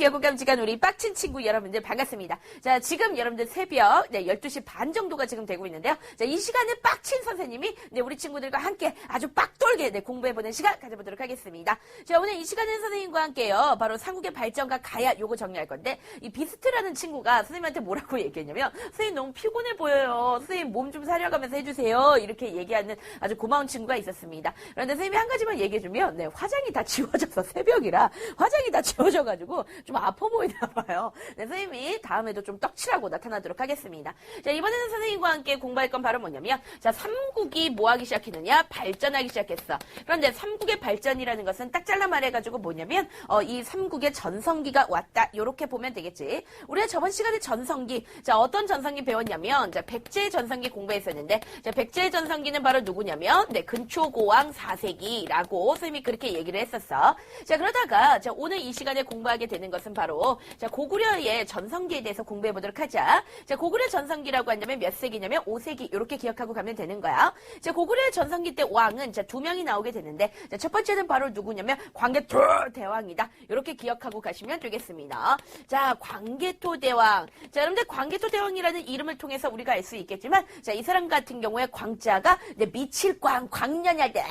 기억고감지간 우리 빡친 친구 여러분들 반갑습니다. 자, 지금 여러분들 새벽 12시 반 정도가 지금 되고 있는데요. 자, 이 시간에 빡친 선생님이 우리 친구들과 함께 아주 빡돌게 공부해보는 시간 가져보도록 하겠습니다. 자, 오늘 이 시간은 선생님과 함께요. 바로 삼국의 발전과 가야 요거 정리할 건데, 이 비스트라는 친구가 선생님한테 뭐라고 얘기했냐면, 선생님 너무 피곤해 보여요. 선생님 몸 좀 사려가면서 해주세요. 이렇게 얘기하는 아주 고마운 친구가 있었습니다. 그런데 선생님이 한 가지만 얘기해주면, 화장이 다 지워져서 새벽이라 화장이 다 지워져가지고 좀 아파 보이나 봐요. 선생님이 다음에도 좀 떡칠하고 나타나도록 하겠습니다. 자, 이번에는 선생님과 함께 공부할 건 바로 뭐냐면, 자, 삼국이 뭐 하기 시작했느냐? 발전하기 시작했어. 그런데 삼국의 발전이라는 것은 딱 잘라 말해가지고 뭐냐면, 이 삼국의 전성기가 왔다. 요렇게 보면 되겠지. 우리가 저번 시간에 전성기, 자, 어떤 전성기 배웠냐면, 자, 백제의 전성기 공부했었는데, 자, 백제의 전성기는 바로 누구냐면, 근초고왕 4세기라고 선생님이 그렇게 얘기를 했었어. 자, 그러다가, 자, 오늘 이 시간에 공부하게 되는 것은 바로, 자, 고구려의 전성기에 대해서 공부해 보도록 하자. 자, 고구려 전성기라고 한다면 몇 세기냐면 5세기, 요렇게 기억하고 가면 되는 거야. 자, 고구려의 전성기 때 왕은, 자, 2명이 나오게 되는데, 자, 첫 번째는 바로 누구냐면, 광개토 대왕이다. 요렇게 기억하고 가시면 되겠습니다. 자, 광개토 대왕. 자, 여러분들 광개토 대왕이라는 이름을 통해서 우리가 알 수 있겠지만, 자, 이 사람 같은 경우에 광자가, 미칠 광, 광년할 때,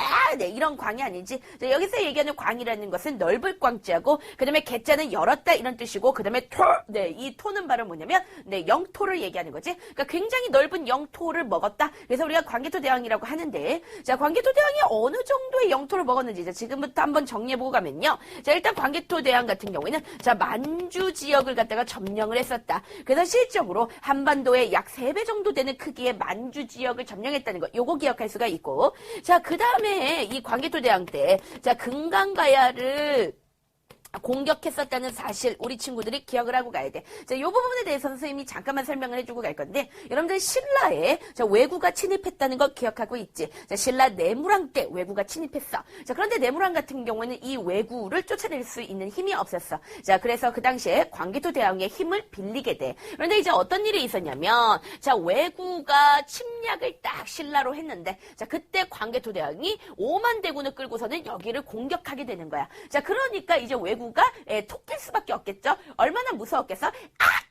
이런 광이 아니지. 자, 여기서 얘기하는 광이라는 것은 넓을 광자고, 그 다음에 개자는 열었다 이런 뜻이고, 그 다음에 토, 이 토는 바로 뭐냐면, 영토를 얘기하는 거지. 그러니까 굉장히 넓은 영토를 먹었다. 그래서 우리가 광개토 대왕이라고 하는데, 자, 광개토 대왕이 어느 정도의 영토를 먹었는지, 자, 지금부터 한번 정리해보고 가면요. 자, 일단 광개토 대왕 같은 경우에는, 자, 만주 지역을 갖다가 점령을 했었다. 그래서 실적으로 한반도의 약 3배 정도 되는 크기의 만주 지역을 점령했다는 거, 요거 기억할 수가 있고, 자, 그 다음에 이 광개토 대왕 때, 자, 금강가야를 공격했었다는 사실 우리 친구들이 기억을 하고 가야 돼. 자, 이 부분에 대해서 선생님이 잠깐만 설명을 해주고 갈 건데, 여러분들 신라에 자, 왜구가 침입했다는 거 기억하고 있지? 자, 신라 내무랑 때 왜구가 침입했어. 자, 그런데 내무랑 같은 경우에는 이 왜구를 쫓아낼 수 있는 힘이 없었어. 자, 그래서 그 당시에 광개토 대왕의 힘을 빌리게 돼. 그런데 이제 어떤 일이 있었냐면, 자, 왜구가 침략을 딱 신라로 했는데, 자, 그때 광개토 대왕이 5만 대군을 끌고서는 여기를 공격하게 되는 거야. 자, 그러니까 이제 왜구가 토낄 수밖에 없겠죠. 얼마나 무서웠겠어? 악!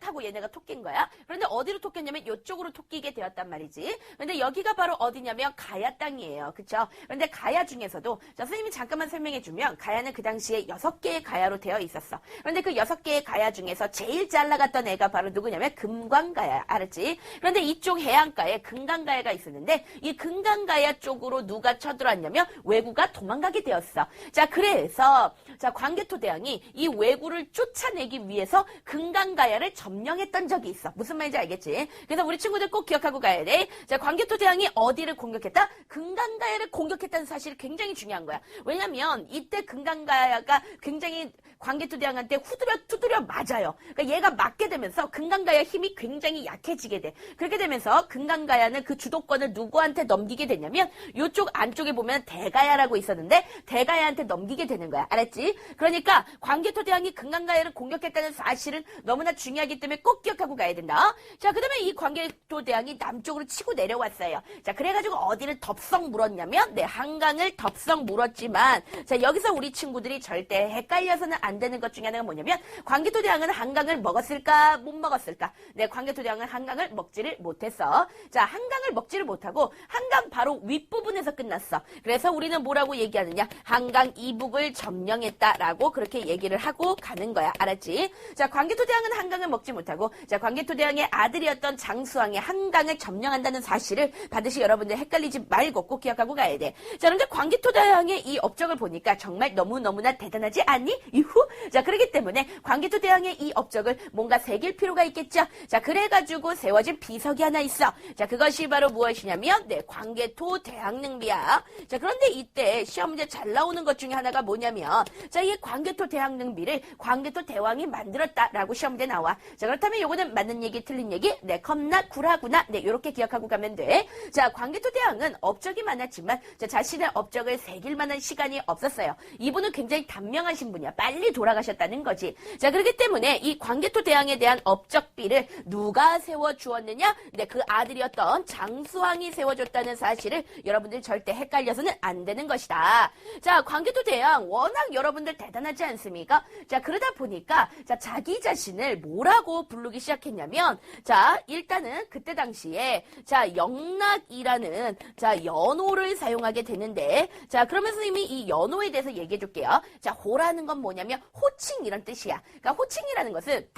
하고 얘네가 토낀 거야. 그런데 어디로 토꼈냐면 이쪽으로 토끼게 되었단 말이지. 그런데 여기가 바로 어디냐면 가야 땅이에요. 그쵸? 그런데 가야 중에서도, 자, 선생님이 잠깐만 설명해주면, 가야는 그 당시에 6개의 가야로 되어 있었어. 그런데 그 6개의 가야 중에서 제일 잘 나갔던 애가 바로 누구냐면 금광가야. 알았지? 그런데 이쪽 해안가에 금강가야가 있었는데, 이 금강가야 쪽으로 누가 쳐들어왔냐면 왜구가 도망가게 되었어. 자, 그래서, 자, 광개토 대왕이 이 왜구를 쫓아내기 위해서 금강가야를 점령했던 적이 있어. 무슨 말인지 알겠지? 그래서 우리 친구들 꼭 기억하고 가야 돼. 자, 광개토 대왕이 어디를 공격했다? 금강가야를 공격했다는 사실이 굉장히 중요한 거야. 왜냐면 이때 금강가야가 굉장히 광개토 대왕한테 두드려 맞아요. 그러니까 얘가 맞게 되면서 금강가야 힘이 굉장히 약해지게 돼. 그렇게 되면서 금강가야는 그 주도권을 누구한테 넘기게 되냐면 이쪽 안쪽에 보면 대가야라고 있었는데 대가야한테 넘기게 되는 거야. 알았지? 그러니까 광개토 대왕이 금강가야를 공격했다는 사실은 너무나 중요하기 때문에 꼭 기억하고 가야 된다. 자, 그 다음에 이 광개토 대왕이 남쪽으로 치고 내려왔어요. 자, 그래가지고 어디를 덥석 물었냐면, 한강을 덥석 물었지만, 자, 여기서 우리 친구들이 절대 헷갈려서는 안 되는 것 중에 하나가 뭐냐면, 광개토 대왕은 한강을 먹었을까, 못 먹었을까? 광개토 대왕은 한강을 먹지를 못했어. 자, 한강을 먹지를 못하고, 한강 바로 윗부분에서 끝났어. 그래서 우리는 뭐라고 얘기하느냐? 한강 이북을 점령했다라고 그렇게 얘기를 하고 가는 거야. 알았지? 자, 광개토 대왕은 한강을 먹지 못하고, 자, 광개토 대왕의 아들이었던 장수왕이 한강을 점령한다는 사실을 반드시 여러분들 헷갈리지 말고 꼭 기억하고 가야 돼. 자, 그런데 광개토 대왕의 이 업적을 보니까 정말 너무너무나 대단하지 않니? 이후? 자, 그렇기 때문에 광개토 대왕의 이 업적을 뭔가 새길 필요가 있겠죠. 자, 그래가지고 세워진 비석이 하나 있어. 자, 그것이 바로 무엇이냐면, 광개토 대왕능비야. 자, 그런데 이때 시험 문제 잘 나오는 것 중에 하나가 뭐냐면, 자, 이 광개토 대왕능비를 광개토 대왕이 만들었다라고 시험 문제 나와. 자, 그렇다면 요거는 맞는 얘기, 틀린 얘기, 네, 겁나 굴하구나, 네, 요렇게 기억하고 가면 돼. 자, 광개토 대왕은 업적이 많았지만, 자, 자신의 업적을 새길 만한 시간이 없었어요. 이분은 굉장히 단명하신 분이야. 빨리 돌아가셨다는 거지. 자, 그렇기 때문에 이 광개토 대왕에 대한 업적비를 누가 세워주었느냐? 네, 그 아들이었던 장수왕이 세워줬다는 사실을 여러분들 절대 헷갈려서는 안 되는 것이다. 자, 광개토 대왕 워낙 여러분들 대단하지 않습니까? 자, 그러다 보니까 자, 자기 자신을 뭐라고 부르기 시작했냐면 자, 일단은 그때 당시에 자, 영락이라는 자, 연호를 사용하게 되는데 자, 그러면서 이미 이 연호에 대해서 얘기해 줄게요. 자, 호라는 건 뭐냐면 호칭 이런 뜻이야. 그러니까 호칭이라는 것은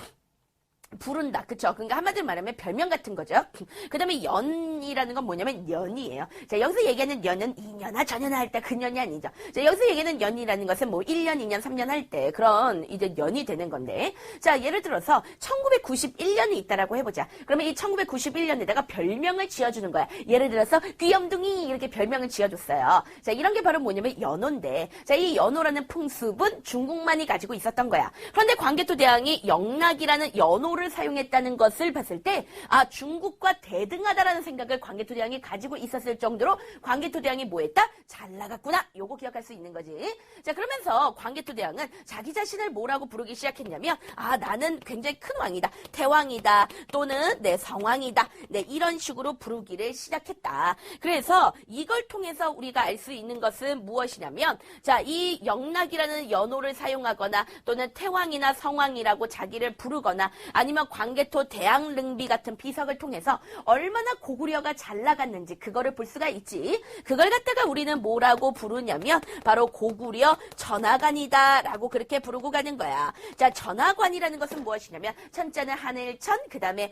부른다. 그쵸? 그러니까 한마디로 말하면 별명 같은 거죠. 그 다음에 연이라는 건 뭐냐면 연이에요. 자, 여기서 얘기하는 연은 2년아, 전년아 할 때 그 년이 아니죠. 자, 여기서 얘기하는 연이라는 것은 뭐 1년, 2년, 3년 할 때 그런 이제 연이 되는 건데. 자, 예를 들어서 1991년이 있다라고 해보자. 그러면 이 1991년에다가 별명을 지어주는 거야. 예를 들어서 귀염둥이 이렇게 별명을 지어줬어요. 자, 이런 게 바로 뭐냐면 연호인데. 자, 이 연호라는 풍습은 중국만이 가지고 있었던 거야. 그런데 광개토 대왕이 영락이라는 연호를 사용했다는 것을 봤을 때, 아, 중국과 대등하다라는 생각을 광개토 대왕이 가지고 있었을 정도로 광개토 대왕이 뭐 했다? 잘 나갔구나. 요거 기억할 수 있는 거지. 자, 그러면서 광개토 대왕은 자기 자신을 뭐라고 부르기 시작했냐면, 아, 나는 굉장히 큰 왕이다. 태왕이다. 또는 내 성왕이다. 네, 이런 식으로 부르기를 시작했다. 그래서 이걸 통해서 우리가 알 수 있는 것은 무엇이냐면, 자, 이 영락이라는 연호를 사용하거나 또는 태왕이나 성왕이라고 자기를 부르거나 아니면 광개토 대왕릉비 같은 비석을 통해서 얼마나 고구려가 잘 나갔는지 그거를 볼 수가 있지. 그걸 갖다가 우리는 뭐라고 부르냐면 바로 고구려 전하관이다 라고 그렇게 부르고 가는 거야. 자, 전하관이라는 것은 무엇이냐면 천자는 하늘천, 그 다음에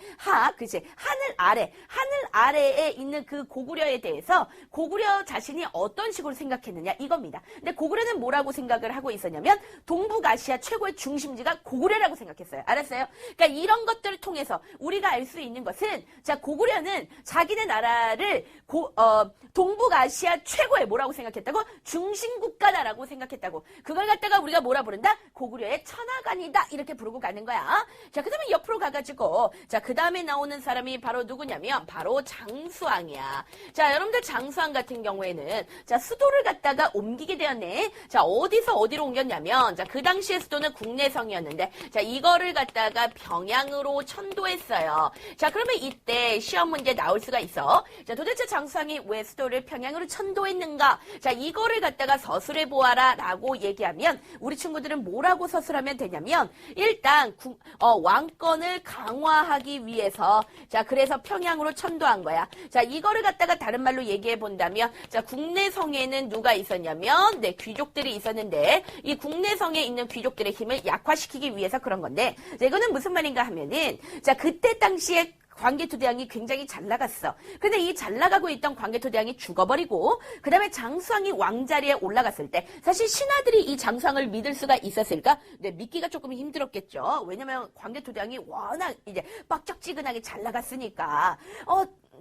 그치, 하늘 아래에 있는 그 고구려에 대해서 고구려 자신이 어떤 식으로 생각했느냐 이겁니다. 근데 고구려는 뭐라고 생각을 하고 있었냐면 동북아시아 최고의 중심지가 고구려라고 생각했어요. 알았어요? 그러니까 이런 것들을 통해서 우리가 알 수 있는 것은 자, 고구려는 자기네 나라를 동북아시아 최고의 뭐라고 생각했다고? 중심국가다라고 생각했다고. 그걸 갖다가 우리가 뭐라 부른다? 고구려의 천하관이다 이렇게 부르고 가는 거야. 자, 그 다음에 옆으로 가가지고 자, 그 다음에 나오는 사람이 바로 누구냐면 바로 장수왕이야. 자, 여러분들 장수왕 같은 경우에는 자, 수도를 갖다가 옮기게 되었네. 자, 어디서 어디로 옮겼냐면 자, 그 당시의 수도는 국내성이었는데 자, 이거를 갖다가 평양으로 천도했어요. 자, 그러면 이때 시험 문제 나올 수가 있어. 자, 도대체 장수왕이 왜 수도를 평양으로 천도했는가? 자, 이거를 갖다가 서술해 보아라 라고 얘기하면 우리 친구들은 뭐라고 서술하면 되냐면 일단 왕권을 강화하기 위해서 자, 그래서 평양으로 천도한 거야. 자, 이거를 갖다가 다른 말로 얘기해 본다면 자, 국내성에는 누가 있었냐면 네, 귀족들이 있었는데 이 국내성에 있는 귀족들의 힘을 약화시키기 위해서 그런 건데 자, 이거는 무슨 말인가 하면은 자, 그때 당시에 광개토 대왕이 굉장히 잘 나갔어. 근데 이 잘 나가고 있던 광개토 대왕이 죽어버리고 그 다음에 장수왕이 왕자리에 올라갔을 때 사실 신하들이 이 장수왕을 믿을 수가 있었을까? 네, 믿기가 조금 힘들었겠죠. 왜냐면 광개토 대왕이 워낙 이제 빡적지근하게 잘 나갔으니까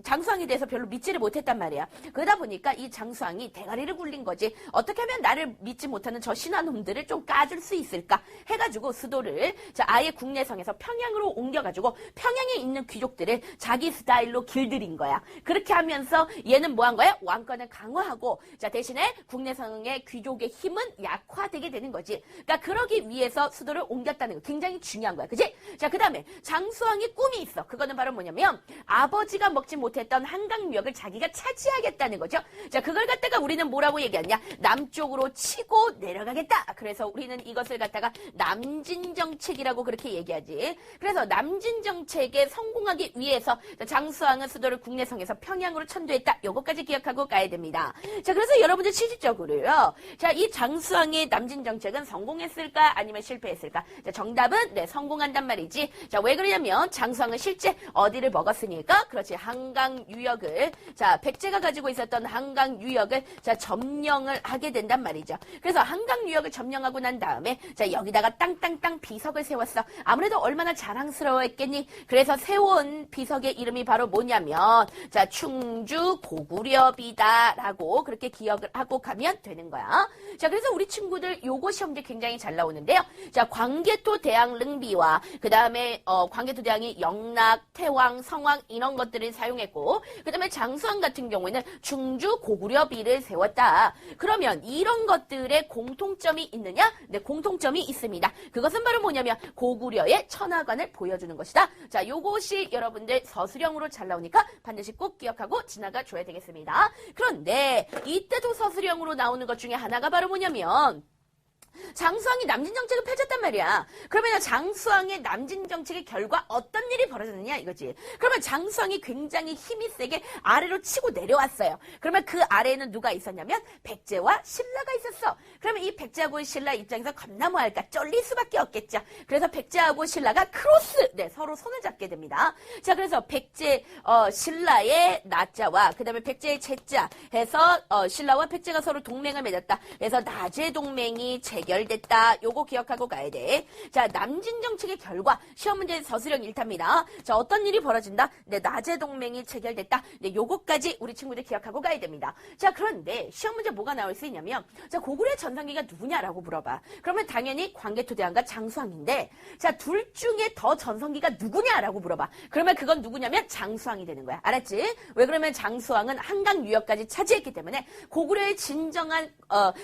장수왕에 대해서 별로 믿지를 못했단 말이야. 그러다 보니까 이 장수왕이 대가리를 굴린 거지. 어떻게 하면 나를 믿지 못하는 저 신하놈들을 좀 까줄 수 있을까 해가지고 수도를 자, 아예 국내성에서 평양으로 옮겨가지고 평양에 있는 귀족들을 자기 스타일로 길들인 거야. 그렇게 하면서 얘는 뭐 한 거야? 왕권을 강화하고 자, 대신에 국내성의 귀족의 힘은 약화되게 되는 거지. 그러니까 그러기 위해서 수도를 옮겼다는 거 굉장히 중요한 거야. 그치? 자, 그 다음에 장수왕이 꿈이 있어. 그거는 바로 뭐냐면 아버지가 먹지 못했던 한강유역을 자기가 차지하겠다는 거죠. 자, 그걸 갖다가 우리는 뭐라고 얘기하냐? 남쪽으로 치고 내려가겠다. 그래서 우리는 이것을 갖다가 남진정책이라고 그렇게 얘기하지. 그래서 남진정책에 성공하기 위해서 장수왕은 수도를 국내성에서 평양으로 천도했다. 요것까지 기억하고 가야 됩니다. 자, 그래서 여러분들 실질적으로요. 자, 이 장수왕의 남진정책은 성공했을까? 아니면 실패했을까? 자, 정답은 네, 성공한단 말이지. 자, 왜 그러냐면 장수왕은 실제 어디를 먹었으니까? 그렇지. 한강 유역을, 자, 백제가 가지고 있었던 한강 유역을, 자, 점령을 하게 된단 말이죠. 그래서 한강 유역을 점령하고 난 다음에, 자, 여기다가 땅땅땅 비석을 세웠어. 아무래도 얼마나 자랑스러워했겠니? 그래서 세운 비석의 이름이 바로 뭐냐면, 자, 충주 고구려비다라고 그렇게 기억을 하고 가면 되는 거야. 자, 그래서 우리 친구들 요거 시험제 굉장히 잘 나오는데요. 자, 광개토 대왕 릉비와 그 다음에 광개토 대왕이 영락, 태왕, 성왕 이런 것들을 사용했고, 그 다음에 장수왕 같은 경우에는 충주 고구려비를 세웠다. 그러면 이런 것들의 공통점이 있느냐? 네, 공통점이 있습니다. 그것은 바로 뭐냐면 고구려의 천하관을 보여주는 것이다. 자, 요것이 여러분들 서술형으로 잘 나오니까 반드시 꼭 기억하고 지나가 줘야 되겠습니다. 그런데 이때도 서술형으로 나오는 것 중에 하나가 바로 뭐냐면 장수왕이 남진정책을 펼쳤단 말이야. 그러면 장수왕의 남진정책의 결과 어떤 일이 벌어졌느냐 이거지. 그러면 장수왕이 굉장히 힘이 세게 아래로 치고 내려왔어요. 그러면 그 아래에는 누가 있었냐면 백제와 신라가 있었어. 그러면 이 백제하고 신라 입장에서 겁나 뭐할까 쫄릴 수밖에 없겠죠. 그래서 백제하고 신라가 크로스, 네, 서로 손을 잡게 됩니다. 자, 그래서 백제 신라의 나자와 그 다음에 백제의 제자 해서 신라와 백제가 서로 동맹을 맺었다. 그래서 나제 동맹이 체결됐다. 요거 기억하고 가야 돼. 자, 남진정책의 결과 시험 문제 서술형 1타입니다. 자, 어떤 일이 벌어진다? 네, 나제 동맹이 체결됐다. 네, 요거까지 우리 친구들 기억하고 가야 됩니다. 자, 그런데 시험 문제 뭐가 나올 수 있냐면, 자, 고구려의 전성기가 누구냐라고 물어봐. 그러면 당연히 광개토 대왕과 장수왕인데, 자, 둘 중에 더 전성기가 누구냐라고 물어봐. 그러면 그건 누구냐면 장수왕이 되는 거야. 알았지? 왜 그러면 장수왕은 한강 유역까지 차지했기 때문에 고구려의 진정한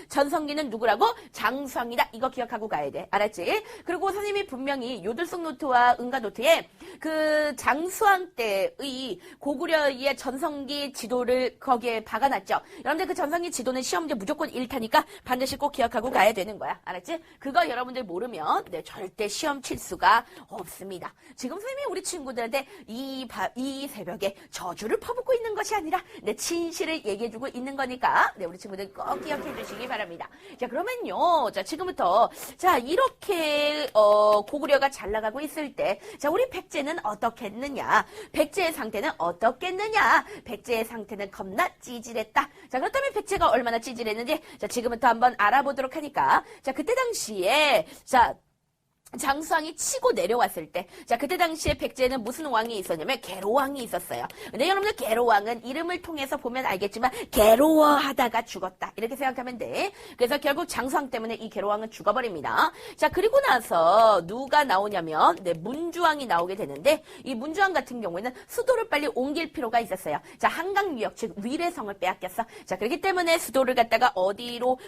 전성기는 누구라고? 장수왕이다. 이거 기억하고 가야 돼. 알았지? 그리고 선생님이 분명히 요들송 노트와 응가 노트에 그 장수왕 때의 고구려의 전성기 지도를 거기에 박아놨죠. 여러분들 그 전성기 지도는 시험 문제 무조건 1타니까 반드시 꼭 기억하고 가야 되는 거야. 알았지? 그거 여러분들 모르면 네, 절대 시험 칠 수가 없습니다. 지금 선생님이 우리 친구들한테 이 새벽에 저주를 퍼붓고 있는 것이 아니라 네, 진실을 얘기해주고 있는 거니까 네, 우리 친구들 꼭 기억해 주시기 바랍니다. 자, 그러면요. 자, 지금부터 자, 이렇게 고구려가 잘 나가고 있을 때 자, 우리 백제는 어떻겠느냐? 백제의 상태는 어떻겠느냐? 백제의 상태는 겁나 찌질했다. 자, 그렇다면 백제가 얼마나 찌질했는지 자, 지금부터 한번 알아보도록 하니까 자, 그때 당시에 자, 장수왕이 치고 내려왔을 때, 자, 그때 당시에 백제에는 무슨 왕이 있었냐면, 계로왕이 있었어요. 근데 여러분들, 계로왕은 이름을 통해서 보면 알겠지만, 괴로워하다가 죽었다. 이렇게 생각하면 돼. 그래서 결국 장수왕 때문에 이 계로왕은 죽어버립니다. 자, 그리고 나서 누가 나오냐면, 네, 문주왕이 나오게 되는데, 이 문주왕 같은 경우에는 수도를 빨리 옮길 필요가 있었어요. 자, 한강 유역, 즉, 위례성을 빼앗겼어. 자, 그렇기 때문에 수도를 갖다가 어디로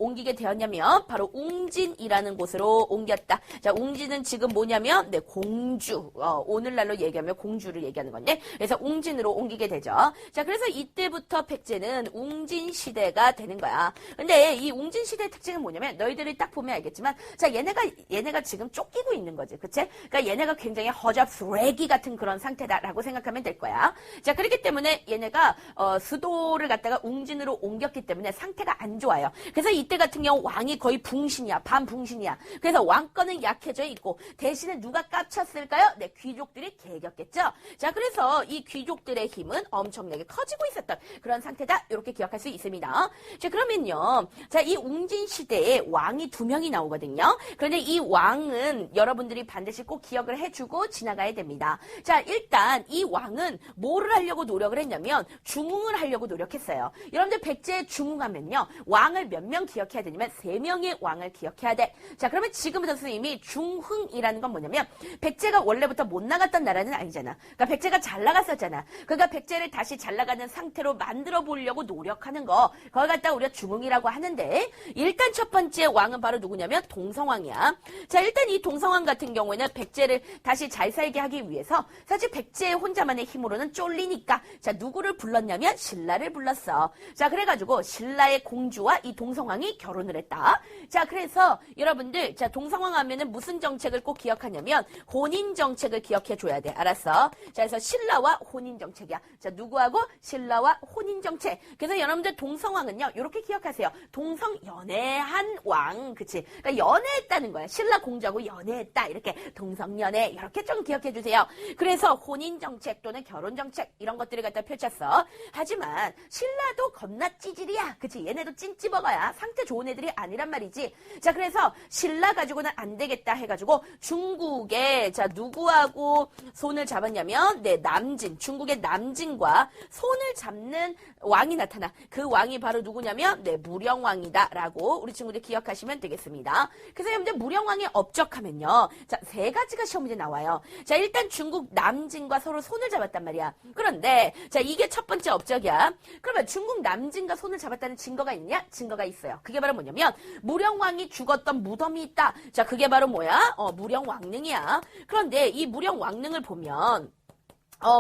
옮기게 되었냐면, 바로 웅진이라는 곳으로 옮겼다. 자, 웅진은 지금 뭐냐면, 네, 공주. 오늘날로 얘기하면 공주를 얘기하는 건데, 그래서 웅진으로 옮기게 되죠. 자, 그래서 이때부터 백제는 웅진 시대가 되는 거야. 근데 이 웅진 시대의 특징은 뭐냐면, 너희들이 딱 보면 알겠지만, 자, 얘네가 지금 쫓기고 있는 거지. 그치? 그러니까 얘네가 굉장히 허접 쓰레기 같은 그런 상태다라고 생각하면 될 거야. 자, 그렇기 때문에 얘네가, 수도를 갖다가 웅진으로 옮겼기 때문에 상태가 안 좋아요. 그래서 이때 같은 경우 왕이 거의 붕신이야. 반붕신이야. 그래서 왕권은 약해져 있고 대신에 누가 깝쳤을까요? 네, 귀족들이 개겼겠죠. 자, 그래서 이 귀족들의 힘은 엄청나게 커지고 있었던 그런 상태다. 이렇게 기억할 수 있습니다. 자, 그러면요. 자, 이 웅진 시대에 왕이 2명이 나오거든요. 그런데 이 왕은 여러분들이 반드시 꼭 기억을 해주고 지나가야 됩니다. 자, 일단 이 왕은 뭐를 하려고 노력을 했냐면 중흥을 하려고 노력했어요. 여러분들 백제 중흥하면요. 왕을 몇 명 기억해야 되냐면 3명의 왕을 기억해야 돼. 자, 그러면 지금부터 선생님이 중흥이라는 건 뭐냐면 백제가 원래부터 못 나갔던 나라는 아니잖아. 그러니까 백제가 잘 나갔었잖아. 그러니까 백제를 다시 잘 나가는 상태로 만들어 보려고 노력하는 거. 그걸 갖다 우리가 중흥이라고 하는데 일단 첫 번째 왕은 바로 누구냐면 동성왕이야. 자, 일단 이 동성왕 같은 경우에는 백제를 다시 잘 살게 하기 위해서 사실 백제 혼자만의 힘으로는 쫄리니까 자, 누구를 불렀냐면 신라를 불렀어. 자, 그래가지고 신라의 공주와 이 동성왕이 결혼을 했다. 자, 그래서 여러분들 자, 동성왕 하면은 무슨 정책을 꼭 기억하냐면 혼인 정책을 기억해 줘야 돼. 알았어? 자, 그래서 신라와 혼인 정책이야. 자, 누구하고? 신라와 혼인 정책. 그래서 여러분들 동성왕은요, 이렇게 기억하세요. 동성 연애한 왕, 그치? 그러니까 연애했다는 거야. 신라 공주하고 연애했다. 이렇게 동성연애 이렇게 좀 기억해 주세요. 그래서 혼인 정책 또는 결혼 정책 이런 것들을 갖다 펼쳤어. 하지만 신라도 겁나 찌질이야. 그치? 얘네도 찐찌버거야. 상태 좋은 애들이 아니란 말이지. 자, 그래서 신라 가지고는 안 되겠다 해가지고 중국에 자 누구하고 손을 잡았냐면 남진, 중국의 남진과 손을 잡는 왕이 나타나. 그 왕이 바로 누구냐면 무령왕이다라고 우리 친구들 기억하시면 되겠습니다. 그래서 여러분들 무령왕에 업적하면요, 자, 세 가지가 시험 문제 나와요. 자, 일단 중국 남진과 서로 손을 잡았단 말이야. 그런데 자, 이게 첫 번째 업적이야. 그러면 중국 남진과 손을 잡았다는 증거가 있냐? 증거가 있어요. 그게 바로 뭐냐면 무령왕이 죽었던 무덤이 있다. 자, 그게 바로 뭐야? 무령왕릉이야. 그런데 이 무령왕릉을 보면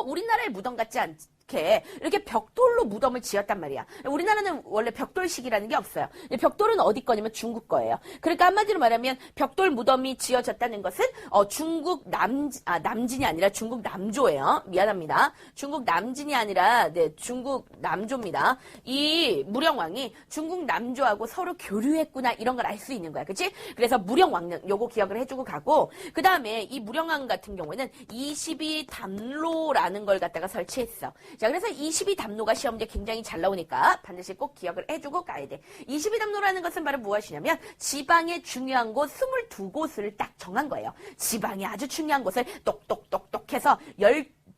우리나라의 무덤 같지 않지? 이렇게 벽돌로 무덤을 지었단 말이야. 우리나라는 원래 벽돌식이라는 게 없어요. 벽돌은 어디 거냐면 중국 거예요. 그러니까 한마디로 말하면 벽돌 무덤이 지어졌다는 것은 중국 남진이 아니라 중국 남조예요. 미안합니다. 중국 남진이 아니라 중국 남조입니다. 이 무령왕이 중국 남조하고 서로 교류했구나 이런 걸 알 수 있는 거야. 그치? 그래서 무령왕릉 요거 기억을 해주고 가고, 그 다음에 이 무령왕 같은 경우에는 22담로라는 걸 갖다가 설치했어. 자, 그래서 22담로가 시험 문제 굉장히 잘 나오니까 반드시 꼭 기억을 해주고 가야 돼. 22담로라는 것은 바로 무엇이냐면 지방의 중요한 곳 22곳을 딱 정한 거예요. 지방이 아주 중요한 곳을 똑똑똑똑 해서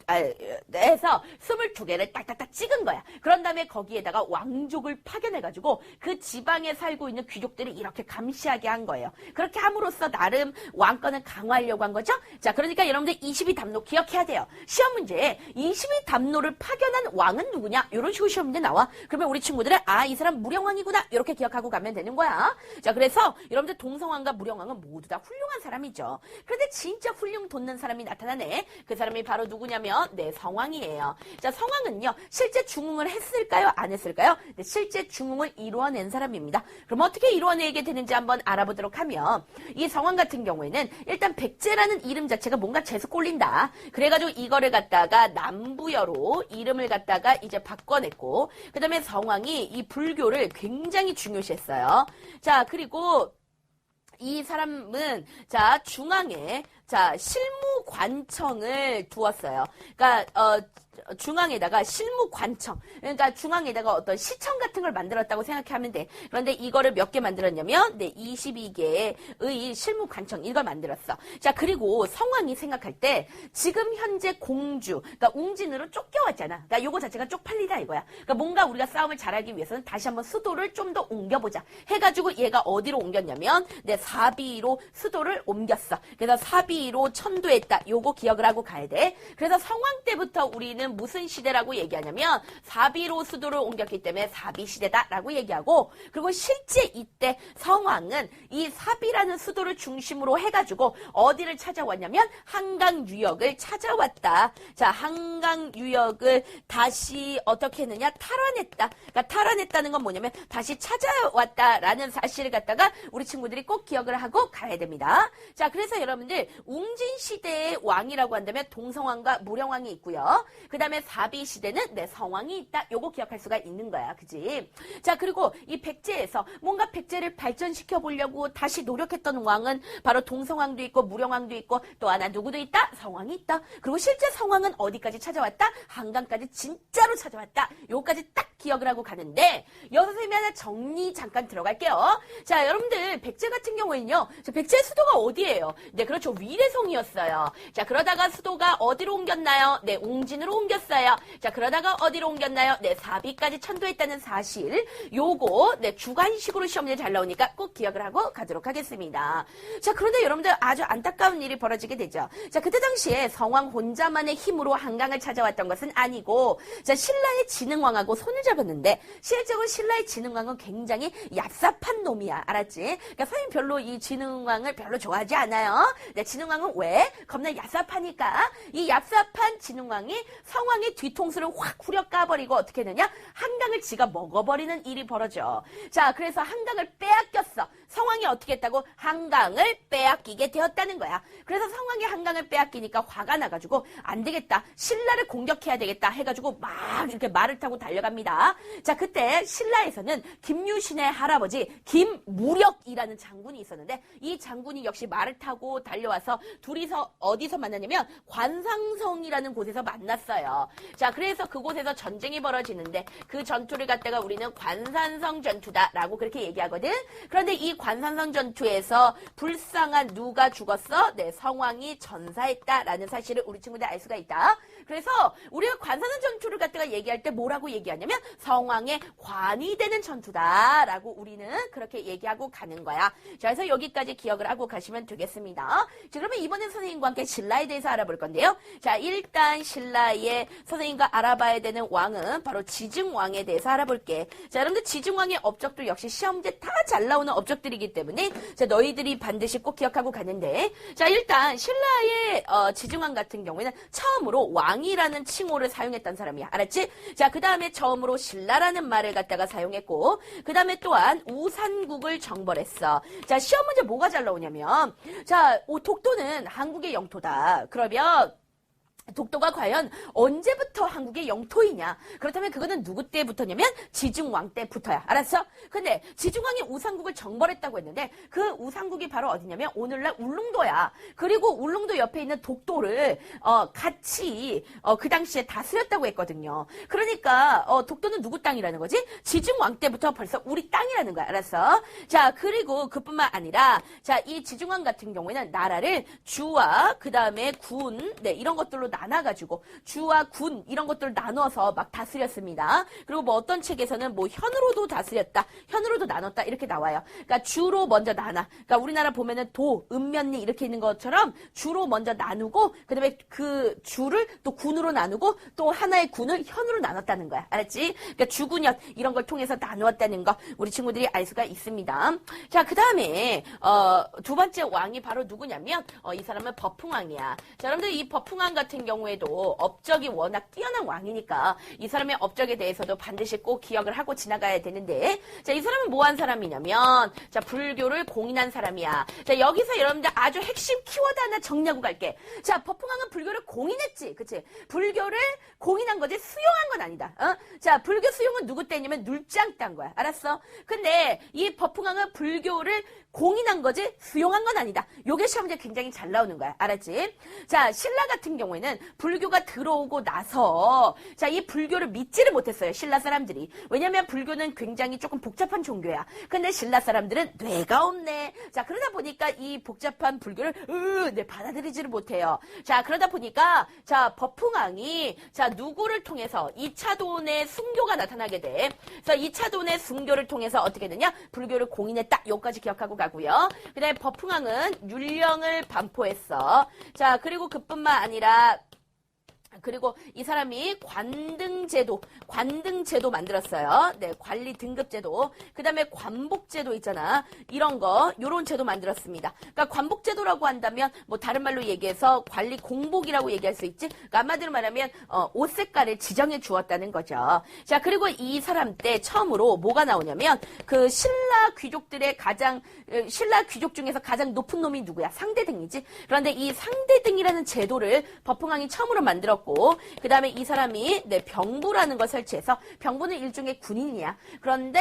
22개를 딱딱딱 찍은 거야. 그런 다음에 거기에다가 왕족을 파견해가지고 그 지방에 살고 있는 귀족들이 이렇게 감시하게 한 거예요. 그렇게 함으로써 나름 왕권을 강화하려고 한 거죠. 자, 그러니까 여러분들 22담로 기억해야 돼요. 시험 문제에 22담로를 파견한 왕은 누구냐? 이런 식으로 시험 문제 나와. 그러면 우리 친구들은 이 사람 무령왕이구나 이렇게 기억하고 가면 되는 거야. 자, 그래서 여러분들 동성왕과 무령왕은 모두 다 훌륭한 사람이죠. 그런데 진짜 훌륭 돋는 사람이 나타나네. 그 사람이 바로 누구냐면 성왕이에요. 자, 성왕은요, 실제 중흥을 했을까요? 안 했을까요? 실제 중흥을 이루어낸 사람입니다. 그럼 어떻게 이루어내게 되는지 한번 알아보도록 하면, 이 성왕 같은 경우에는 일단 백제라는 이름 자체가 뭔가 재수 꼴린다. 그래가지고 이거를 갖다가 남부여로 이름을 갖다가 이제 바꿔냈고, 그 다음에 성왕이 이 불교를 굉장히 중요시했어요. 자, 그리고 이 사람은 자, 중앙에 자, 실무관청을 두었어요. 그러니까 중앙에다가 실무관청, 그러니까 중앙에다가 어떤 시청 같은 걸 만들었다고 생각하면 돼. 그런데 이거를 몇 개 만들었냐면 22개의 실무관청 이걸 만들었어. 자, 그리고 성왕이 생각할 때 지금 현재 공주, 그러니까 웅진으로 쫓겨왔잖아. 그러니까 요거 자체가 쪽팔리다 이거야. 그러니까 뭔가 우리가 싸움을 잘하기 위해서는 다시 한번 수도를 좀 더 옮겨보자 해가지고 얘가 어디로 옮겼냐면 사비로 수도를 옮겼어. 그래서 사비로 천도했다. 요거 기억을 하고 가야 돼. 그래서 성왕 때부터 우리는 무슨 시대라고 얘기하냐면 사비로 수도를 옮겼기 때문에 사비시대다라고 얘기하고, 그리고 실제 이때 성왕은 이 사비라는 수도를 중심으로 해가지고 어디를 찾아왔냐면 한강 유역을 찾아왔다. 자, 한강 유역을 다시 어떻게 했느냐? 탈환했다. 그러니까 탈환했다는 건 뭐냐면 다시 찾아왔다라는 사실을 갖다가 우리 친구들이 꼭 기억을 하고 가야 됩니다. 자, 그래서 여러분들 웅진 시대의 왕이라고 한다면 동성왕과 무령왕이 있고요. 그 다음에 사비 시대는 성왕이 있다. 요거 기억할 수가 있는 거야. 그지? 자, 그리고 이 백제에서 뭔가 백제를 발전시켜 보려고 다시 노력했던 왕은 바로 동성왕도 있고 무령왕도 있고 또 하나 누구도 있다? 성왕이 있다. 그리고 실제 성왕은 어디까지 찾아왔다? 한강까지 진짜로 찾아왔다. 요거까지 딱 기억을 하고 가는데, 여기서 선생님이 하나 정리 잠깐 들어갈게요. 자, 여러분들 백제 같은 경우에는요, 백제의 수도가 어디예요? 네, 그렇죠. 위례성이었어요. 자, 그러다가 수도가 어디로 옮겼나요? 네, 웅진으로 옮겼어요. 자, 그러다가 어디로 옮겼나요? 네, 사비까지 천도했다는 사실. 요거 주관식으로 시험에 잘 나오니까 꼭 기억을 하고 가도록 하겠습니다. 자, 그런데 여러분들 아주 안타까운 일이 벌어지게 되죠. 자, 그때 당시에 성왕 혼자만의 힘으로 한강을 찾아왔던 것은 아니고, 자, 신라의 진흥왕하고 손을 잡았는데 실제로 신라의 진흥왕은 굉장히 얍삽한 놈이야. 알았지? 그러니까 선생님 별로 이 진흥왕을 별로 좋아하지 않아요. 네, 진흥왕은 왜? 겁나 얍삽하니까. 이 얍삽한 진흥왕이 성왕의 뒤통수를 확 후려 까버리고 어떻게 되냐? 한강을 지가 먹어버리는 일이 벌어져. 자, 그래서 한강을 빼앗겼어. 성왕이 어떻게 했다고? 한강을 빼앗기게 되었다는 거야. 그래서 성왕이 한강을 빼앗기니까 화가 나가지고 안 되겠다. 신라를 공격해야 되겠다 해가지고 막 이렇게 말을 타고 달려갑니다. 자, 그때 신라에서는 김유신의 할아버지 김무력이라는 장군이 있었는데 이 장군이 역시 말을 타고 달려와서 둘이서 어디서 만나냐면 관상성이라는 곳에서 만났어요. 자, 그래서 그곳에서 전쟁이 벌어지는데 그 전투를 갖다가 우리는 관산성 전투다라고 그렇게 얘기하거든. 그런데 이 관산성 전투에서 불쌍한 누가 죽었어? 네, 성왕이 전사했다라는 사실을 우리 친구들 알 수가 있다. 그래서 우리가 관산성 전투를 갖다가 얘기할 때 뭐라고 얘기하냐면 성왕의 관이 되는 전투다라고 우리는 그렇게 얘기하고 가는 거야. 자, 그래서 여기까지 기억을 하고 가시면 되겠습니다. 자, 그러면 이번엔 선생님과 함께 신라에 대해서 알아볼 건데요. 자, 일단 신라의 선생님과 알아봐야 되는 왕은 바로 지증왕에 대해서 알아볼게. 자, 여러분들 지증왕의 업적도 역시 시험제 다 잘 나오는 업적들이기 때문에 자, 너희들이 반드시 꼭 기억하고 가는데 자, 일단 신라의 지증왕 같은 경우에는 처음으로 왕이라는 칭호를 사용했던 사람이야. 알았지? 자, 그 다음에 처음으로 신라라는 말을 갖다가 사용했고 그 다음에 또한 우산국을 정벌했어. 자, 시험 문제 뭐가 잘 나오냐면 자, 독도는 한국의 영토다. 그러면 독도가 과연 언제부터 한국의 영토이냐? 그렇다면 그거는 누구 때부터냐면 지증왕 때부터야. 알았어? 근데 지증왕이 우산국을 정벌했다고 했는데 그 우산국이 바로 어디냐면 오늘날 울릉도야. 그리고 울릉도 옆에 있는 독도를 같이 그 당시에 다스렸다고 했거든요. 그러니까 독도는 누구 땅이라는 거지? 지증왕 때부터 벌써 우리 땅이라는 거야. 알았어? 자, 그리고 그뿐만 아니라 자, 이 지증왕 같은 경우에는 나라를 주와 그 다음에 군, 네, 이런 것들로 나눠가지고 주와 군 이런 것들을 나눠서 막 다스렸습니다. 그리고 뭐 어떤 책에서는 뭐 현으로도 다스렸다, 현으로도 나눴다 이렇게 나와요. 그러니까 주로 먼저 나눠. 그러니까 우리나라 보면은 도, 읍면리 이렇게 있는 것처럼 주로 먼저 나누고 그다음에 그 주를 또 군으로 나누고 또 하나의 군을 현으로 나눴다는 거야. 알았지? 그러니까 주군현 이런 걸 통해서 나누었다는 거 우리 친구들이 알 수가 있습니다. 자, 그다음에 두 번째 왕이 바로 누구냐면 이 사람은 버풍왕이야. 자, 여러분들 이 버풍왕 같은 경우에도 업적이 워낙 뛰어난 왕이니까 이 사람의 업적에 대해서도 반드시 꼭 기억을 하고 지나가야 되는데 자, 이 사람은 뭐 한 사람이냐면 자, 불교를 공인한 사람이야. 자, 여기서 여러분들 아주 핵심 키워드 하나 정리하고 갈게. 자, 버풍왕은 불교를 공인했지. 그치? 불교를 공인한 거지 수용한 건 아니다. 자, 불교 수용은 누구 때냐면 눌짱 딴 거야. 알았어? 근데 이 버풍왕은 불교를 공인한 거지 수용한 건 아니다. 요게 시험에 굉장히 잘 나오는 거야. 알았지? 자, 신라 같은 경우에는 불교가 들어오고 나서 자, 이 불교를 믿지를 못했어요. 신라 사람들이. 왜냐면 불교는 굉장히 조금 복잡한 종교야. 근데 신라 사람들은 뇌가 없네. 자, 그러다 보니까 이 복잡한 불교를 네, 받아들이지를 못해요. 자, 그러다 보니까 자, 버풍왕이 자, 누구를 통해서 2차돈의 순교가 나타나게 돼. 그래서 2차돈의 순교를 통해서 어떻게 되냐? 불교를 공인했다. 요까지 기억하고 가고요. 그 다음에 버풍왕은 율령을 반포했어. 자, 그리고 그뿐만 아니라 그리고 이 사람이 관등제도 만들었어요. 네, 관리 등급제도. 그 다음에 관복제도 있잖아. 요런 제도 만들었습니다. 그러니까 관복제도라고 한다면, 뭐 다른 말로 얘기해서 관리 공복이라고 얘기할 수 있지? 그러니까 한마디로 말하면, 옷 색깔을 지정해 주었다는 거죠. 자, 그리고 이 사람 때 처음으로 뭐가 나오냐면, 그 신라 귀족 중에서 가장 높은 놈이 누구야? 상대등이지? 그런데 이 상대등이라는 제도를 버풍왕이 처음으로 만들었고, 그 다음에 이 사람이 네, 병부라는 걸 설치해서 병부는 일종의 군인이야. 그런데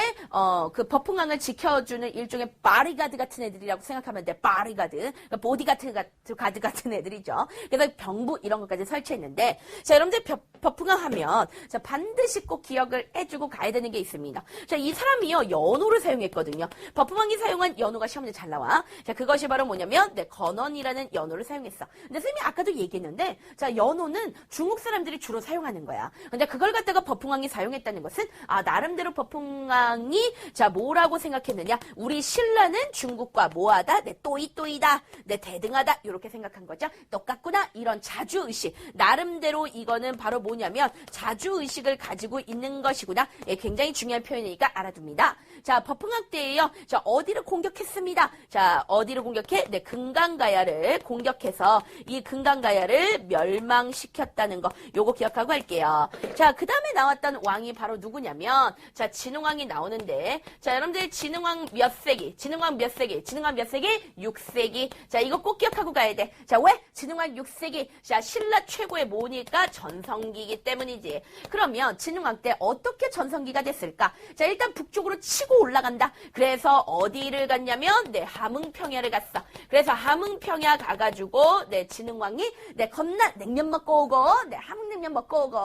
그 버풍왕을 지켜주는 일종의 바리가드 같은 애들이라고 생각하면 돼. 바리가드, 그러니까 보디가드 같은 애들이죠. 그래서 병부 이런 것까지 설치했는데 자, 여러분들 버풍왕 하면 자, 반드시 꼭 기억을 해주고 가야 되는 게 있습니다. 자, 이 사람이요 연호를 사용했거든요. 버풍왕이 사용한 연호가 시험에 잘 나와. 자, 그것이 바로 뭐냐면 네, 건원이라는 연호를 사용했어. 근데 선생님이 아까도 얘기했는데 자, 연호는 중국 사람들이 주로 사용하는 거야. 근데 그걸 갖다가 버풍왕이 사용했다는 것은 나름대로 버풍왕이 자, 뭐라고 생각했느냐? 우리 신라는 중국과 뭐하다? 네, 또이또이다. 네, 대등하다. 이렇게 생각한 거죠. 똑같구나. 이런 자주의식. 나름대로 이거는 바로 뭐냐면 자주의식을 가지고 있는 것이구나. 예, 굉장히 중요한 표현이니까 알아둡니다. 자, 버풍왕 때에요. 자, 어디를 공격했습니다. 자, 어디를 공격해? 네, 금강가야를 공격해서 이 금강가야를 멸망시켰다. 없다는 거 요거 기억하고 할게요. 자, 그 다음에 나왔던 왕이 바로 누구냐면 자, 진흥왕이 나오는데 자, 여러분들 진흥왕 몇 세기? 진흥왕 몇 세기? 진흥왕 몇 세기? 6세기. 자, 이거 꼭 기억하고 가야 돼. 자, 왜? 진흥왕 6세기. 자, 신라 최고의 뭐니까 전성기이기 때문이지. 그러면 진흥왕 때 어떻게 전성기가 됐을까? 자, 일단 북쪽으로 치고 올라간다. 그래서 어디를 갔냐면 네, 함흥평야를 갔어. 그래서 함흥평야 가가지고 네, 진흥왕이 네, 겁나 냉면 먹고 오고 네, 함흥냉면 먹고 오고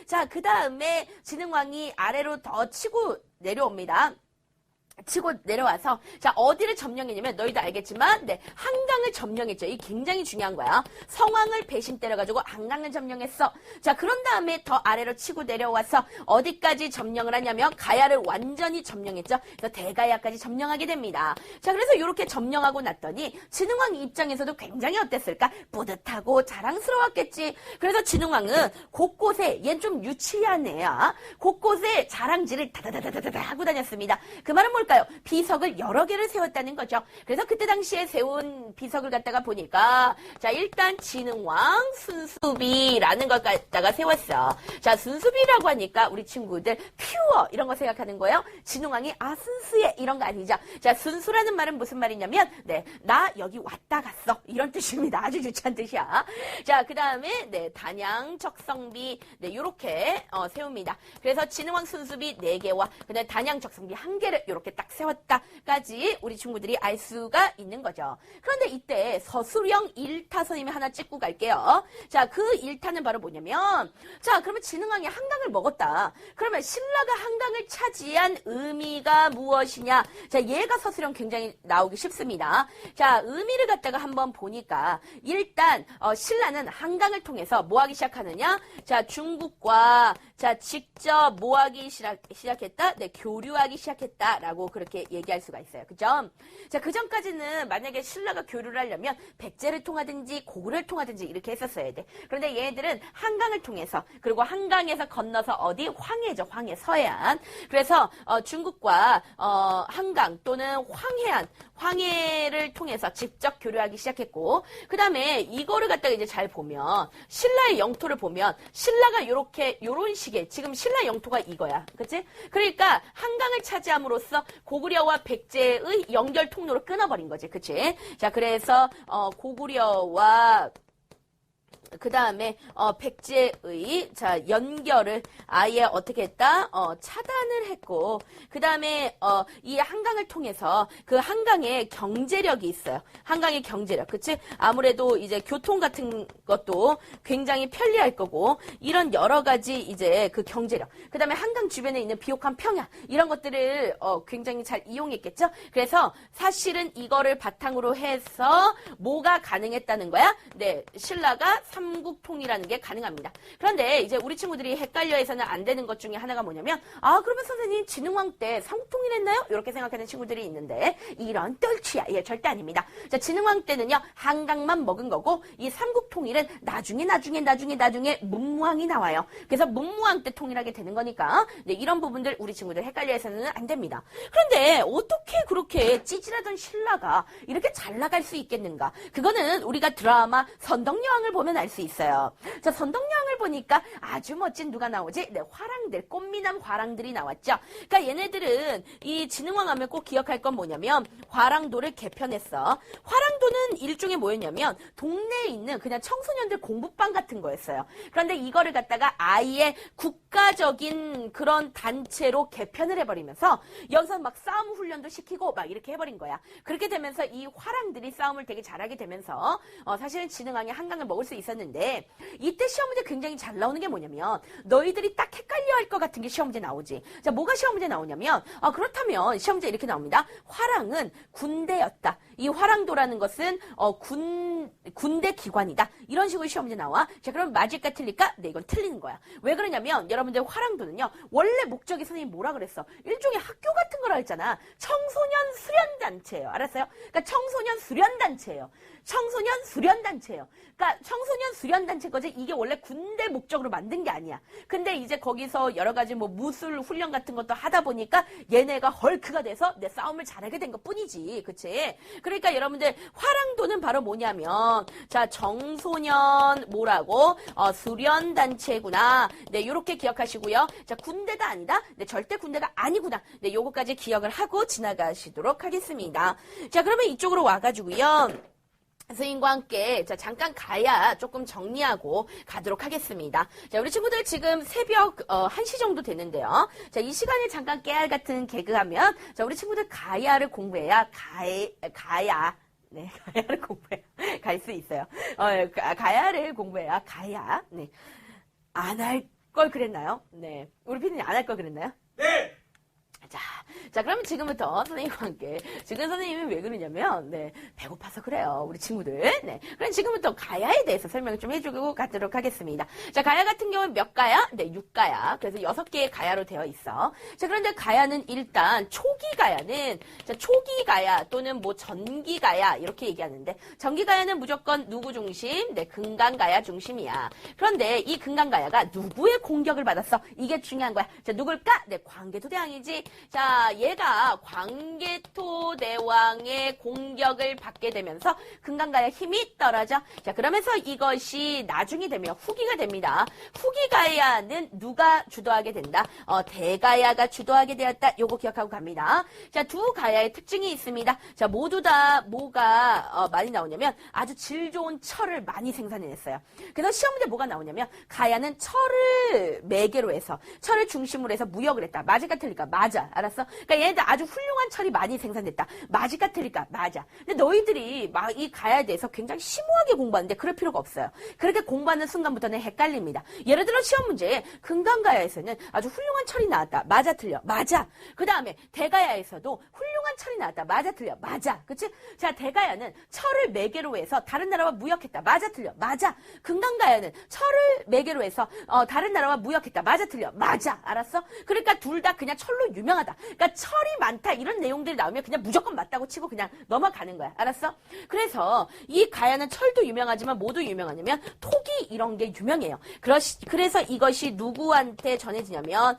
자, 그 다음에 진흥왕이 아래로 더 치고 내려옵니다. 치고 내려와서 자, 어디를 점령했냐면 너희도 알겠지만 네, 한강을 점령했죠. 이 굉장히 중요한 거야. 성왕을 배신 때려가지고 한강을 점령했어. 자, 그런 다음에 더 아래로 치고 내려와서 어디까지 점령을 하냐면 가야를 완전히 점령했죠. 그래서 대가야까지 점령하게 됩니다. 자, 그래서 이렇게 점령하고 났더니 진흥왕 입장에서도 굉장히 어땠을까? 뿌듯하고 자랑스러웠겠지. 그래서 진흥왕은 곳곳에 얘는 좀 유치한 애야. 곳곳에 자랑질을 다다다다다다 하고 다녔습니다. 그 말은 뭘까요? 비석을 여러 개를 세웠다는 거죠. 그래서 그때 당시에 세운 비석을 갖다가 보니까 자, 일단 진흥왕 순수비라는 걸 갖다가 세웠어. 자, 순수비라고 하니까 우리 친구들 퓨어 이런 거 생각하는 거예요. 진흥왕이 순수해 이런 거 아니죠. 자, 순수라는 말은 무슨 말이냐면 네, 나 여기 왔다 갔어 이런 뜻입니다. 아주 유치한 뜻이야. 자, 그 다음에 네, 단양 적성비 네, 요렇게 세웁니다. 그래서 진흥왕 순수비 4개와 그다음에 단양 적성비 1개를 요렇게 딱 세웠다까지 우리 친구들이 알 수가 있는 거죠. 그런데 이때 서술형 1타 선임이 하나 찍고 갈게요. 자, 그 1타는 바로 뭐냐면 자, 그러면 진흥왕이 한강을 먹었다. 그러면 신라가 한강을 차지한 의미가 무엇이냐? 자, 얘가 서술형 굉장히 나오기 쉽습니다. 자, 의미를 갖다가 한번 보니까 일단 신라는 한강을 통해서 뭐 하기 시작하느냐? 자, 중국과 자, 직접 뭐 하기 시작했다? 네, 교류하기 시작했다라고 그렇게 얘기할 수가 있어요. 그죠? 자, 그 전까지는 만약에 신라가 교류를 하려면 백제를 통하든지 고구려를 통하든지 이렇게 했었어야 돼. 그런데 얘네들은 한강을 통해서 그리고 한강에서 건너서 어디? 황해죠. 황해, 서해안. 그래서 중국과 한강 또는 황해를 통해서 직접 교류하기 시작했고 그 다음에 이거를 갖다가 이제 잘 보면 신라의 영토를 보면 신라가 요런 식의 지금 신라 영토가 이거야. 그치? 그러니까 한강을 차지함으로써 고구려와 백제의 연결 통로를 끊어버린 거지. 그치? 자, 그래서 고구려와 그 다음에 백제의 자, 연결을 아예 어떻게 했다? 차단을 했고 그 다음에 이 한강을 통해서 그 한강에 경제력이 있어요. 한강의 경제력, 그치? 아무래도 이제 교통 같은 것도 굉장히 편리할 거고 이런 여러 가지 이제 그 경제력, 그 다음에 한강 주변에 있는 비옥한 평야 이런 것들을 굉장히 잘 이용했겠죠? 그래서 사실은 이거를 바탕으로 해서 뭐가 가능했다는 거야? 네, 신라가 삼국통이라는 게 가능합니다. 그런데 이제 우리 친구들이 헷갈려해서는 안 되는 것 중에 하나가 뭐냐면 그러면 선생님 진흥왕 때 삼국통일 했나요? 이렇게 생각하는 친구들이 있는데 이런 똘치야. 예, 절대 아닙니다. 자, 진흥왕 때는요 한강만 먹은 거고 이 삼국통일은 나중에 문무왕이 나와요. 그래서 문무왕 때 통일하게 되는 거니까 네, 이런 부분들 우리 친구들 헷갈려해서는 안 됩니다. 그런데 어떻게 그렇게 찌질하던 신라가 이렇게 잘 나갈 수 있겠는가? 그거는 우리가 드라마 선덕여왕을 보면 알 수 있어요. 자, 선덕여왕을 보니까 아주 멋진 누가 나오지? 네, 화랑들, 꽃미남 화랑들이 나왔죠. 그러니까 얘네들은 이 진흥왕 하면 꼭 기억할 건 뭐냐면 화랑도를 개편했어. 화랑도는 일종의 뭐였냐면 동네에 있는 그냥 청소년들 공부방 같은 거였어요. 그런데 이거를 갖다가 아예 국가적인 그런 단체로 개편을 해버리면서 여기서 막 싸움 훈련도 시키고 막 이렇게 해버린 거야. 그렇게 되면서 이 화랑들이 싸움을 되게 잘하게 되면서 사실은 진흥왕이 한강을 먹을 수 있었는데 이때 시험 문제 굉장히 잘 나오는 게 뭐냐면 너희들이 딱 헷갈려 할 것 같은 게 시험 문제 나오지. 자, 뭐가 시험 문제 나오냐면 그렇다면 시험 문제 이렇게 나옵니다. 화랑은 군대였다. 이 화랑도라는 것은 군대 기관이다. 이런 식으로 시험 문제 나와. 자, 그럼 맞을까 틀릴까? 네, 이건 틀리는 거야. 왜 그러냐면 여러분 여러분들 화랑도는요, 원래 목적이 선생님 뭐라 그랬어? 일종의 학교 같은 거라 했잖아. 청소년 수련단체예요. 알았어요? 그러니까 청소년 수련단체예요. 청소년 수련단체예요. 그러니까 청소년 수련단체 거지 이게 원래 군대 목적으로 만든 게 아니야. 근데 이제 거기서 여러 가지 뭐 무술 훈련 같은 것도 하다 보니까 얘네가 헐크가 돼서 내 싸움을 잘하게 된 것 뿐이지. 그치? 그러니까 여러분들 화랑도는 바로 뭐냐면 자 청소년 뭐라고? 수련단체구나. 네, 요렇게 기억하시고요. 자 군대가 아니다. 네, 절대 군대가 아니구나. 네, 요거까지 기억을 하고 지나가시도록 하겠습니다. 자 그러면 이쪽으로 와가지고요. 선생님과 함께 자 잠깐 가야 조금 정리하고 가도록 하겠습니다. 자 우리 친구들 지금 새벽 1시 정도 됐는데요. 자 이 시간에 잠깐 깨알 같은 개그하면 자 우리 친구들 가야를 공부해야 가야 네 가야를 공부해야 갈 수 있어요. 가야를 공부해야 가야 네 안 할 걸 그랬나요? 네 우리 피디님 안 할 걸 그랬나요? 네. 자, 그러면 지금부터 선생님과 함께, 지금 선생님이 왜 그러냐면, 네, 배고파서 그래요, 우리 친구들. 네. 그럼 지금부터 가야에 대해서 설명을 좀 해주고 가도록 하겠습니다. 자, 가야 같은 경우는 몇 가야? 네, 6가야. 그래서 6개의 가야로 되어 있어. 자, 그런데 가야는 일단, 초기 가야는, 자, 초기 가야 또는 뭐 전기 가야, 이렇게 얘기하는데, 전기 가야는 무조건 누구 중심? 네, 금강 가야 중심이야. 그런데 이 금강 가야가 누구의 공격을 받았어? 이게 중요한 거야. 자, 누굴까? 네, 광개토대왕이지. 자, 얘가 광개토대왕의 공격을 받게 되면서 금강가야 힘이 떨어져. 자, 그러면서 이것이 나중이 되면 후기가 됩니다. 후기가야는 누가 주도하게 된다? 대가야가 주도하게 되었다. 요거 기억하고 갑니다. 자, 두 가야의 특징이 있습니다. 자, 모두 다 뭐가 많이 나오냐면 아주 질 좋은 철을 많이 생산해냈어요. 그래서 시험 문제 뭐가 나오냐면 가야는 철을 매개로 해서 철을 중심으로 해서 무역을 했다. 맞을까 틀릴까? 맞아. 알았어? 그러니까 얘네들 아주 훌륭한 철이 많이 생산됐다. 맞을까 틀릴까? 맞아. 근데 너희들이 막 이 가야에 대해서 굉장히 심오하게 공부하는데 그럴 필요가 없어요. 그렇게 공부하는 순간부터는 헷갈립니다. 예를 들어 시험 문제에 금강가야에서는 아주 훌륭한 철이 나왔다. 맞아 틀려? 맞아. 그 다음에 대가야에서도 훌륭한 철이 나왔다. 맞아 틀려? 맞아. 그치? 자, 대가야는 철을 매개로 해서 다른 나라와 무역했다. 맞아 틀려? 맞아. 금강가야는 철을 매개로 해서 다른 나라와 무역했다. 맞아 틀려? 맞아. 알았어? 그러니까 둘 다 그냥 철로 유명하다. 그러니까 철이 많다 이런 내용들이 나오면 그냥 무조건 맞다고 치고 그냥 넘어가는 거야. 알았어? 그래서 이 가야는 철도 유명하지만 뭐도 유명하냐면 토기 이런 게 유명해요. 그래서 이것이 누구한테 전해지냐면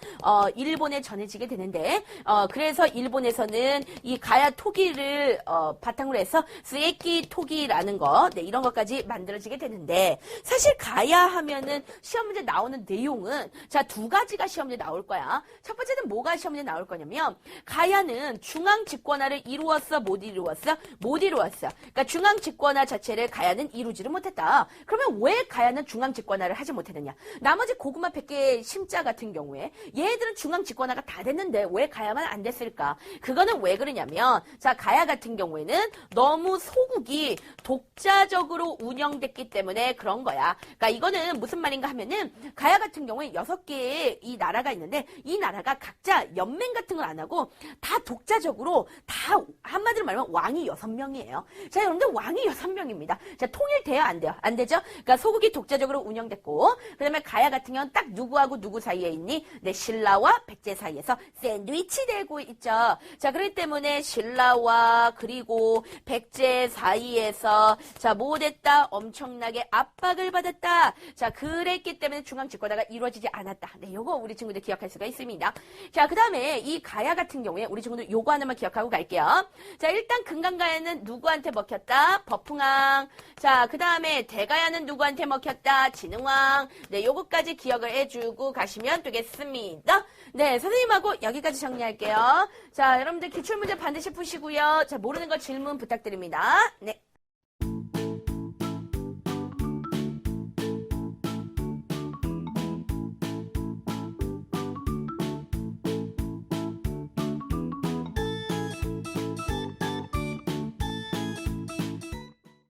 일본에 전해지게 되는데 그래서 일본에서는 이 가야 토기를 바탕으로 해서 스에키 토기라는 거 네, 이런 것까지 만들어지게 되는데 사실 가야 하면은 시험 문제 나오는 내용은 자, 두 가지가 시험 문제 나올 거야. 첫 번째는 뭐가 시험 문제 나올 거냐면 가야는 중앙 집권화를 이루었어? 못 이루었어? 못 이루었어. 그러니까 중앙 집권화 자체를 가야는 이루지를 못했다. 그러면 왜 가야는 중앙 집권화를 하지 못했느냐? 나머지 고구마 100개 심자 같은 경우에 얘들은 중앙 집권화가 다 됐는데 왜 가야만 안 됐을까? 그거는 왜 그러냐면 자, 가야 같은 경우에는 너무 소국이 독자적으로 운영됐기 때문에 그런 거야. 그러니까 이거는 무슨 말인가 하면은 가야 같은 경우에 6개의 이 나라가 있는데 이 나라가 각자 연맹 같은 걸 안 하고 다 독자적으로 다 한마디로 말하면 왕이 6명이에요. 자, 여러분들 왕이 6명입니다. 자, 통일돼요? 안 돼요? 안 되죠? 그러니까 소국이 독자적으로 운영됐고 그 다음에 가야 같은 경우는 딱 누구하고 누구 사이에 있니? 네, 신라와 백제 사이에서 샌드위치 되고 있죠. 자, 그렇기 때문에 신라와 그리고 백제 사이에서 자, 뭐 됐다? 엄청나게 압박을 받았다. 자, 그랬기 때문에 중앙 집권화가 이루어지지 않았다. 네, 요거 우리 친구들 기억할 수가 있습니다. 자, 그 다음에 이 가야 같은 경우에 우리 친구들 요거 하나만 기억하고 갈게요. 자, 일단 금강가야는 누구한테 먹혔다? 버풍왕. 자, 그 다음에 대가야는 누구한테 먹혔다? 진흥왕. 네, 요거까지 기억을 해주고 가시면 되겠습니다. 네, 선생님하고 여기까지 정리할게요. 자, 여러분들 기출문제 반드시 푸시고요. 자, 모르는 거 질문 부탁드립니다. 네.